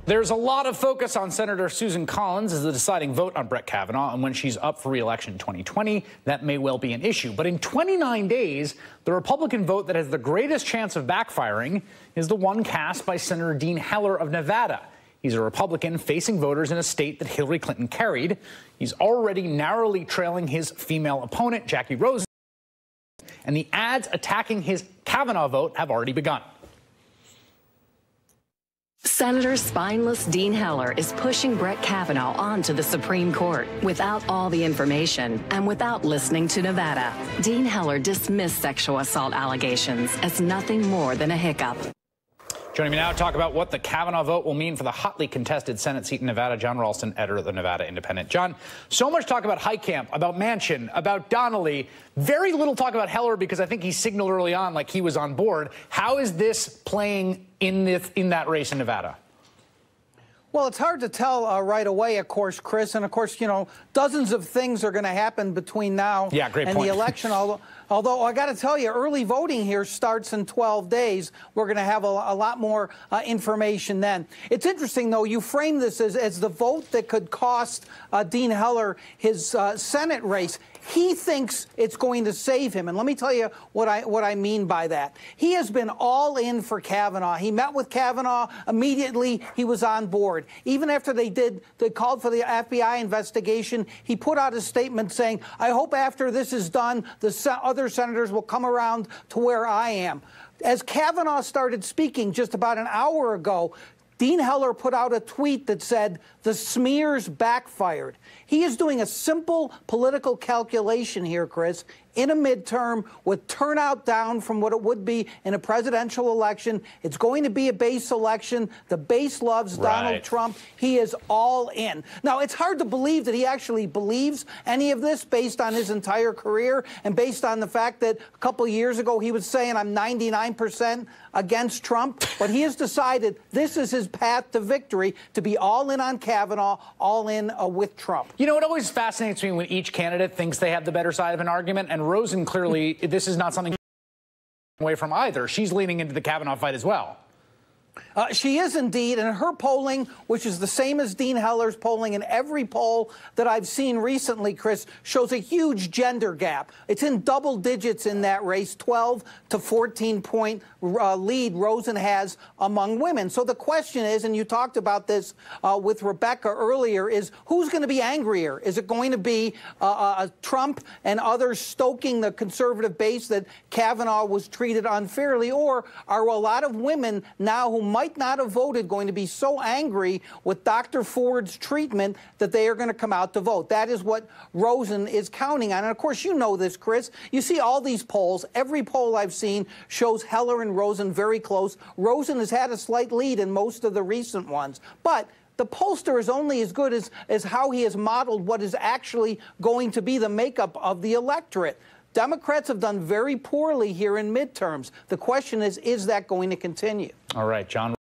There's a lot of focus on Senator Susan Collins as the deciding vote on Brett Kavanaugh, and when she's up for re-election in 2020, that may well be an issue. But in 29 days, the Republican vote that has the greatest chance of backfiring is the one cast by Senator Dean Heller of Nevada. He's a Republican facing voters in a state that Hillary Clinton carried. He's already narrowly trailing his female opponent, Jackie Rosen, and the ads attacking his Kavanaugh vote have already begun. Senator Spineless Dean Heller is pushing Brett Kavanaugh onto the Supreme Court without all the information and without listening to Nevada. Dean Heller dismissed sexual assault allegations as nothing more than a hiccup. Joining me now to talk about what the Kavanaugh vote will mean for the hotly contested Senate seat in Nevada, John Ralston, editor of the Nevada Independent. John, so much talk about Heitkamp, about Manchin, about Donnelly. Very little talk about Heller because I think he signaled early on like he was on board. How is this playing in that race in Nevada? Well, it's hard to tell right away, of course, Chris. And, of course, you know, dozens of things are going to happen between now and the election. Although I got to tell you, early voting here starts in 12 days. We're going to have a lot more information then. It's interesting, though, you frame this as the vote that could cost Dean Heller his Senate race. He thinks it's going to save him. And let me tell you what I mean by that. He has been all in for Kavanaugh. He met with Kavanaugh. Immediately, he was on board. Even after they called for the FBI investigation, he put out a statement saying, I hope after this is done, the other senators will come around to where I am. As Kavanaugh started speaking just about an hour ago, Dean Heller put out a tweet that said, the smears backfired. He is doing a simple political calculation here, Chris, in a midterm with turnout down from what it would be in a presidential election. It's going to be a base election. The base loves Donald Trump. He is all in. Now, it's hard to believe that he actually believes any of this based on his entire career and based on the fact that a couple of years ago he was saying I'm 99% against Trump. But he has decided this is his path to victory, to be all in on Kavanaugh, all in with Trump. You know, it always fascinates me when each candidate thinks they have the better side of an argument, and Rosen clearly, this is not something away from either. She's leaning into the Kavanaugh fight as well. She is indeed, and her polling, which is the same as Dean Heller's polling in every poll that I've seen recently, Chris, shows a huge gender gap. It's in double digits in that race, 12 to 14-point lead Rosen has among women. So the question is, and you talked about this with Rebecca earlier, is who's going to be angrier? Is it going to be Trump and others stoking the conservative base that Kavanaugh was treated unfairly, or are a lot of women now who might not have voted going to be so angry with Dr. Ford's treatment that they are going to come out to vote? That is what Rosen is counting on. And, of course, you know this, Chris. You see all these polls. Every poll I've seen shows Heller and Rosen very close. Rosen has had a slight lead in most of the recent ones. But the pollster is only as good as how he has modeled what is actually going to be the makeup of the electorate. Democrats have done very poorly here in midterms. The question is that going to continue? All right, John.